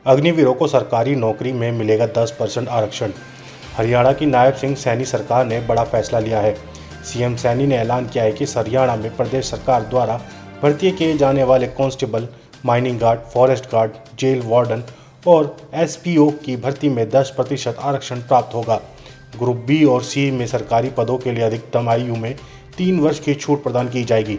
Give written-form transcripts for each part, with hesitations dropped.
अग्निवीरों को सरकारी नौकरी में मिलेगा 10% आरक्षण। हरियाणा की नायब सिंह सैनी सरकार ने बड़ा फैसला लिया है। सीएम सैनी ने ऐलान किया है कि हरियाणा में प्रदेश सरकार द्वारा भर्ती किए जाने वाले constable, mining guard, forest guard, jail warden और एसपीओ की भर्ती में 10% आरक्षण प्राप्त होगा। ग्रुप बी और सी में सरकारी पदों के लिए अधिकतम आयु में 3 वर्ष की छूट प्रदान की जाएगी,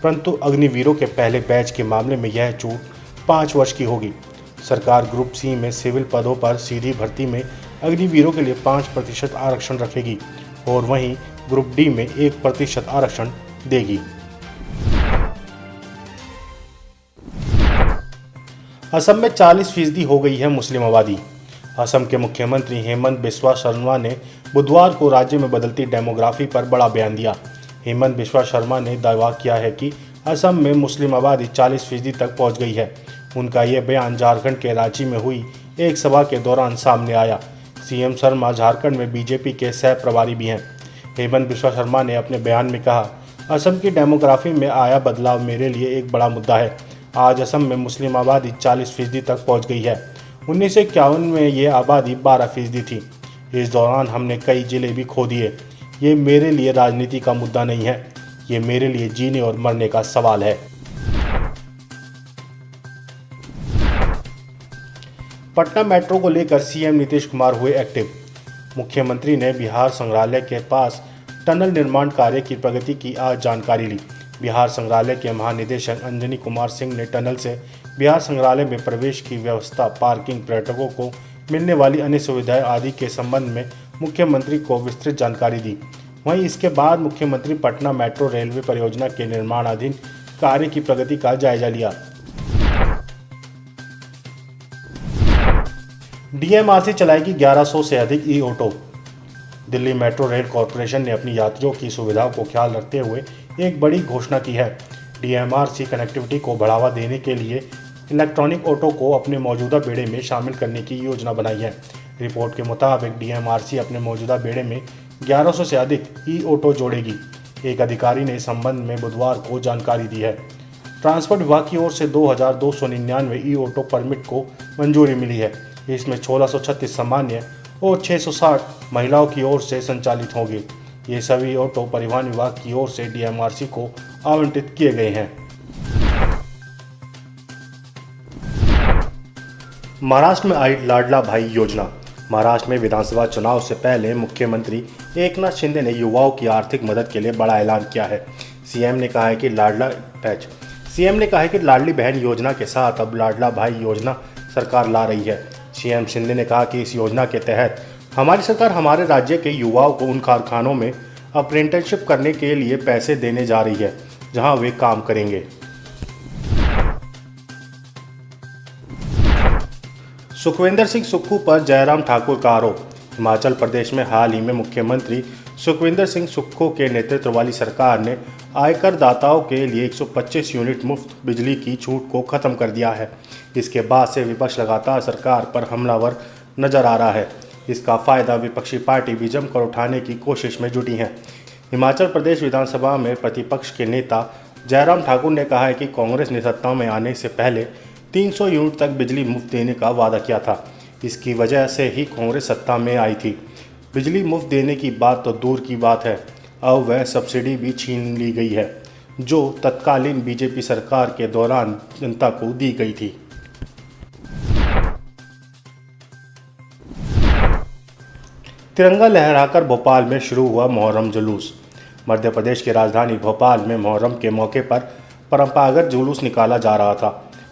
परंतु अग्निवीरों के पहले बैच के मामले में यह छूट 5 वर्ष की होगी। सरकार ग्रुप सी में सिविल पदों पर सीधी भर्ती में अग्निवीरों के लिए 5% आरक्षण रखेगी और वहीं ग्रुप डी में 1% आरक्षण देगी। असम में 40% हो गई है मुस्लिम आबादी। असम के मुख्यमंत्री हेमंत बिस्वा शर्मा ने बुधवार को राज्य में बदलती डेमोग्राफी पर बड़ा बयान दिया। हेमंत बिस्वा शर्मा ने दावा किया है कि असम में मुस्लिम आबादी 40% तक पहुंच गई है। उनका यह बयान झारखंड के रांची में हुई एक सभा के दौरान सामने आया। सीएम शर्मा झारखंड में बीजेपी के सह प्रभारी भी हैं। हेमंत बिस्वा शर्मा ने अपने बयान में कहा, असम की डेमोग्राफी में आया बदलाव मेरे लिए एक बड़ा मुद्दा है। आज असम में मुस्लिम आबादी 40% तक पहुंच गई है। 1951 में ये आबादी 12% थी। इस दौरान हमने कई जिले भी खो दिए। ये मेरे लिए राजनीति का मुद्दा नहीं है, ये मेरे लिए जीने और मरने का सवाल है। पटना मेट्रो को लेकर सीएम नीतीश कुमार हुए एक्टिव। मुख्यमंत्री ने बिहार संग्रहालय के पास टनल निर्माण कार्य की प्रगति की आज जानकारी ली। बिहार संग्रहालय के महानिदेशक अंजनी कुमार सिंह ने टनल से बिहार संग्रहालय में प्रवेश की व्यवस्था, पार्किंग, पर्यटकों को मिलने वाली अन्य सुविधाएं आदि के संबंध में मुख्यमंत्री को विस्तृत जानकारी दी। वहीं इसके बाद मुख्यमंत्री पटना मेट्रो रेलवे परियोजना के निर्माणाधीन कार्य की प्रगति का जायजा लिया। डीएमआरसी चलाएगी 1100 से अधिक e auto. Delhi metro rail corporation ने अपनी यात्रियों की सुविधाओं को ख्याल रखते हुए एक बड़ी घोषणा की है। डीएमआरसी कनेक्टिविटी को बढ़ावा देने के लिए इलेक्ट्रॉनिक ऑटो को अपने मौजूदा बेड़े में शामिल करने की योजना बनाई है। रिपोर्ट के मुताबिक डीएमआरसी अपने मौजूदा बेड़े में 1100 से अधिक ई ऑटो जोड़ेगी। एक अधिकारी ने इस संबंध में बुधवार को जानकारी दी है। ट्रांसपोर्ट विभाग की ओर से 2299 ई ऑटो परमिट को मंजूरी मिली है। इसमें 1636 सामान्य और 660 महिलाओं की ओर से संचालित होंगे। ये सभी ऑटो परिवहन विभाग की ओर से डीएमआरसी को आवंटित किए गए हैं। महाराष्ट्र में आई लाडला भाई योजना। महाराष्ट्र में विधानसभा चुनाव से पहले मुख्यमंत्री एकनाथ शिंदे ने युवाओं की आर्थिक मदद के लिए बड़ा ऐलान किया है। सीएम ने कहा है कि लाडली बहन योजना के साथ अब लाडला भाई योजना सरकार ला रही है। सीएम शिंदे ने कहा कि इस योजना के तहत हमारी सरकार हमारे राज्य के युवाओं को उन कारखानों में अप्रेंटिसशिप करने के लिए पैसे देने जा रही है जहां वे काम करेंगे। सुखविंदर सिंह सुक्खू पर जयराम ठाकुर का आरोप। हिमाचल प्रदेश में हाल ही में मुख्यमंत्री सुखविंदर सिंह सुक्खू के नेतृत्व वाली सरकार ने आयकर दाताओं के लिए 125 यूनिट मुफ्त बिजली की छूट को खत्म कर दिया है। इसके बाद से विपक्ष लगातार सरकार पर हमलावर नजर आ रहा है। इसका फायदा विपक्षी पार्टी भी जमकर उठाने की कोशिश में जुटी है। हिमाचल प्रदेश विधानसभा में प्रतिपक्ष के नेता जयराम ठाकुर ने कहा है कि कांग्रेस ने सत्ता में आने से पहले 300 यूनिट तक बिजली मुफ्त देने का वादा किया था। इसकी वजह से ही कांग्रेस सत्ता में आई थी। बिजली मुफ्त देने की बात तो दूर की बात है, अब वह सब्सिडी भी छीन ली गई है जो तत्कालीन बीजेपी सरकार के दौरान जनता को दी गई थी। तिरंगा लहराकर भोपाल में शुरू हुआ मुहर्रम जुलूस। मध्य प्रदेश की राजधानी भोपाल में मुहर्रम के मौके पर परंपरागत जुलूस निकाला जा रहा था।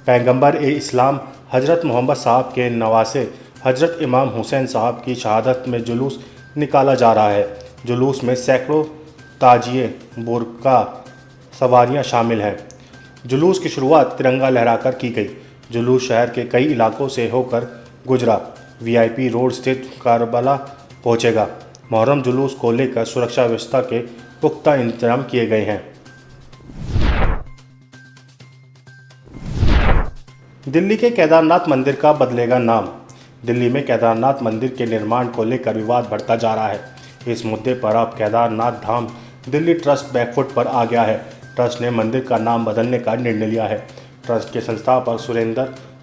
पैगंबर ए इस्लाम हज़रत मोहम्मद साहब के नवासे हज़रत इमाम हुसैन साहब की शहादत में जुलूस निकाला जा रहा है। जुलूस में सैकड़ों ताजिए बुरका सवारियां शामिल हैं। जुलूस की शुरुआत तिरंगा लहराकर की गई। जुलूस शहर के कई इलाकों से होकर गुजरा। वीआईपी रोड स्थित करबला पहुंचेगा। मुहर्रम जुलूस को लेकर सुरक्षा व्यवस्था के पुख्ता इंतजाम किए गए हैं। दिल्ली के केदारनाथ मंदिर का बदलेगा नाम। दिल्ली में केदारनाथ मंदिर के निर्माण को लेकर विवाद बढ़ता जा रहा है। इस मुद्दे पर अब केदारनाथ धाम दिल्ली ट्रस्ट बैकफुट पर आ गया है। ट्रस्ट ने मंदिर का नाम बदलने का निर्णय लिया है। ट्रस्ट के संस्थापक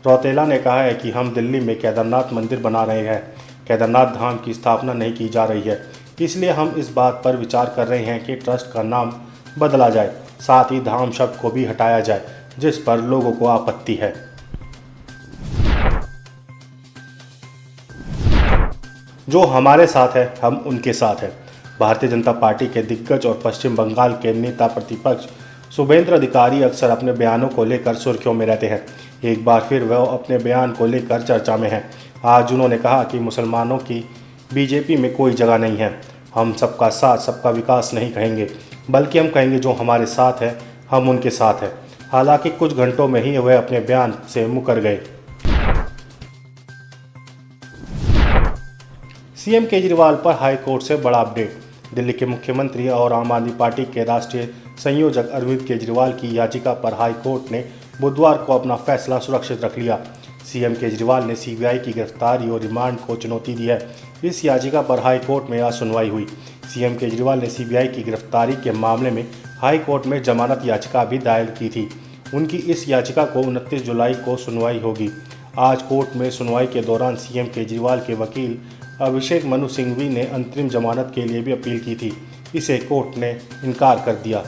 रौतेला ने कहा है कि हम दिल्ली में केदारनाथ मंदिर बना रहे हैं, केदारनाथ धाम की स्थापना नहीं की जा रही है, इसलिए हम इस बात पर विचार कर रहे हैं कि ट्रस्ट का नाम बदला जाए, साथ ही धाम शब्द को भी हटाया जाए, जिस पर लोगों को आपत्ति है। जो हमारे साथ है हम उनके साथ हैं। भारतीय जनता पार्टी के दिग्गज और पश्चिम बंगाल के नेता प्रतिपक्ष शुभेंद्र अधिकारी अक्सर अपने बयानों को लेकर सुर्खियों में रहते हैं। एक बार फिर वह अपने बयान को लेकर चर्चा में हैं। आज उन्होंने कहा कि मुसलमानों की बीजेपी में कोई जगह नहीं है। हम सबका साथ सबका विकास नहीं कहेंगे, बल्कि हम कहेंगे जो हमारे साथ है हम उनके साथ हैं। हालांकि कुछ घंटों में ही वह अपने बयान से मुकर गए। सीएम केजरीवाल पर हाई कोर्ट से बड़ा अपडेट। दिल्ली के मुख्यमंत्री और आम आदमी पार्टी के राष्ट्रीय संयोजक अरविंद केजरीवाल की याचिका पर हाई कोर्ट ने बुधवार को अपना फैसला सुरक्षित रख लिया। सीएम केजरीवाल ने सीबीआई की गिरफ्तारी और रिमांड को चुनौती दी है। इस याचिका पर हाई कोर्ट में आज सुनवाई हुई। सीएम केजरीवाल ने सीबीआई की गिरफ्तारी के मामले में हाई कोर्ट में जमानत याचिका भी दायर की थी। उनकी इस याचिका को 29 जुलाई को सुनवाई होगी। आज कोर्ट में सुनवाई के दौरान सीएम केजरीवाल के वकील अभिषेक मनु सिंघवी ने अंतरिम जमानत के लिए भी अपील की थी। इसे कोर्ट ने इनकार कर दिया।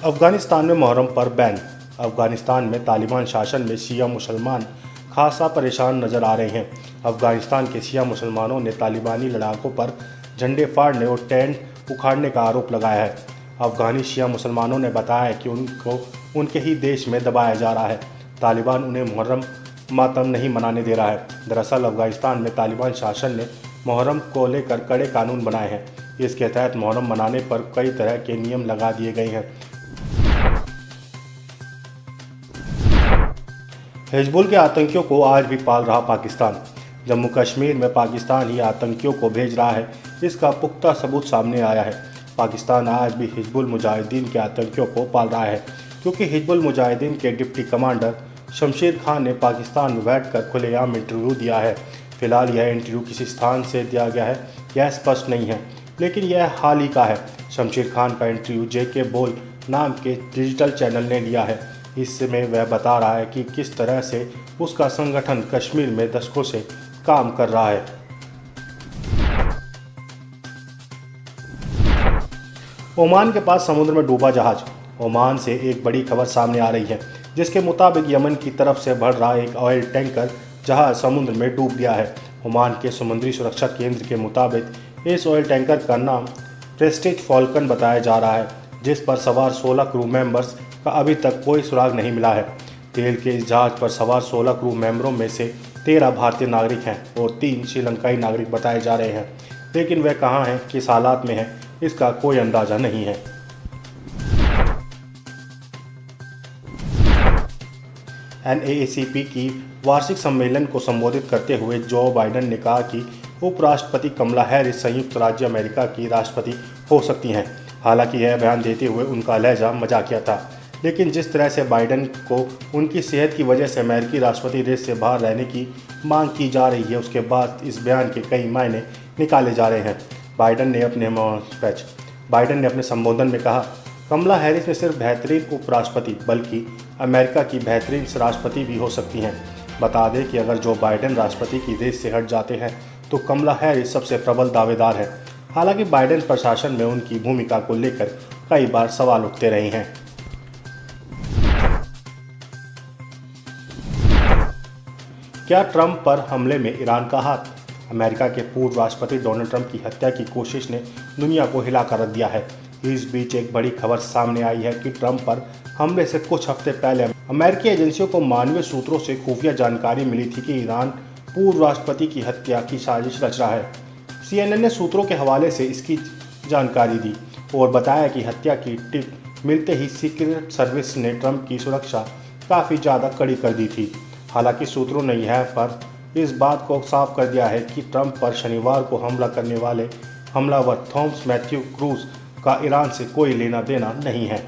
अफगानिस्तान में मुहर्रम पर बैन। अफगानिस्तान में तालिबान शासन में शिया मुसलमान खासा परेशान नजर आ रहे हैं। अफगानिस्तान के शिया मुसलमानों ने तालिबानी लड़ाकों पर झंडे फाड़ने और टेंट उखाड़ने का आरोप लगाया है। अफगानी शिया मुसलमानों ने बताया कि उनको उनके ही देश में दबाया जा रहा है। तालिबान उन्हें मुहर्रम मातम नहीं मनाने दे रहा है। दरअसल अफगानिस्तान में तालिबान शासन ने मुहर्रम को लेकर कड़े कानून बनाए हैं। इसके तहत मुहर्रम मनाने पर कई तरह के नियम लगा दिए गए हैं। हिजबुल के आतंकियों को आज भी पाल रहा पाकिस्तान। जम्मू कश्मीर में पाकिस्तान ही आतंकियों को भेज रहा है, इसका पुख्ता सबूत सामने आया है। पाकिस्तान आज भी हिजबुल मुजाहिदीन के आतंकियों को पाल रहा है, क्योंकि हिजबुल मुजाहिदीन के डिप्टी कमांडर शमशेर खान ने पाकिस्तान में बैठकर खुलेआम इंटरव्यू दिया है। फिलहाल यह इंटरव्यू किसी स्थान से दिया गया है यह स्पष्ट नहीं है, लेकिन यह हाल ही का है। शमशेर खान का इंटरव्यू जेके बोल नाम के डिजिटल चैनल ने लिया है। इसमें वह बता रहा है कि किस तरह से उसका संगठन कश्मीर में दशकों से काम कर रहा है। ओमान के पास समुद्र में डूबा जहाज। ओमान से एक बड़ी खबर सामने आ रही है, जिसके मुताबिक यमन की तरफ से बढ़ रहा एक ऑयल टैंकर जहाज समुद्र में डूब गया है। ओमान के समुद्री सुरक्षा केंद्र के मुताबिक इस ऑयल टैंकर का नाम प्रेस्टीज फाल्कन बताया जा रहा है, जिस पर सवार 16 क्रू मेंबर्स का अभी तक कोई सुराग नहीं मिला है। तेल के इस जहाज पर सवार 16 क्रू मेंबरों में से 13 भारतीय नागरिक हैं और 3 श्रीलंकाई नागरिक बताए जा रहे हैं, लेकिन वह कहाँ हैं, किस हालात में हैं, इसका कोई अंदाज़ा नहीं है। NAACP की वार्षिक सम्मेलन को संबोधित करते हुए जो बाइडेन ने कहा कि उपराष्ट्रपति कमला हैरिस संयुक्त राज्य अमेरिका की राष्ट्रपति हो सकती हैं। हालांकि यह बयान देते हुए उनका लहजा मजाकिया था, लेकिन जिस तरह से बाइडेन को उनकी सेहत की वजह से अमेरिकी राष्ट्रपति रेस से बाहर रहने की मांग की जा रही है, उसके बाद इस बयान के कई मायने निकाले जा रहे हैं। बाइडेन ने अपने संबोधन में कहा, कमला हैरिस ने सिर्फ बेहतरीन उपराष्ट्रपति बल्कि अमेरिका की बेहतरीन राष्ट्रपति भी हो सकती हैं। बता दें कि अगर जो बाइडेन राष्ट्रपति की रेस से हट जाते हैं तो कमला हैरिस सबसे प्रबल दावेदार है। हालांकि बाइडेन प्रशासन में उनकी भूमिका को लेकर कई बार सवाल उठते रहे हैं। क्या ट्रंप पर हमले में ईरान का हाथ? अमेरिका के पूर्व राष्ट्रपति डोनाल्ड ट्रंप की हत्या की कोशिश ने दुनिया को हिलाकर रख दिया है। इस बीच एक बड़ी खबर सामने आई है कि ट्रंप पर हमले से कुछ हफ्ते पहले अमेरिकी एजेंसियों को मानवीय सूत्रों से खुफिया जानकारी मिली थी कि ईरान पूर्व राष्ट्रपति की हत्या की साजिश रच रहा है। CNN ने सूत्रों के हवाले से इसकी जानकारी दी और बताया कि हत्या की टिप मिलते ही सीक्रेट सर्विस ने ट्रंप की सुरक्षा काफ़ी ज़्यादा कड़ी कर दी थी। हालांकि सूत्रों ने यह पर इस बात को साफ कर दिया है कि ट्रंप पर शनिवार को हमला करने वाले हमलावर थॉमस मैथ्यू क्रूज का ईरान से कोई लेना देना नहीं है।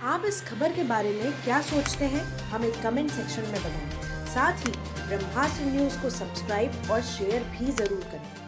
आप इस खबर के बारे में क्या सोचते हैं, हमें कमेंट सेक्शन में बताएं। साथ ही ब्रह्मास्त्र न्यूज़ को सब्सक्राइब और शेयर भी जरूर करें।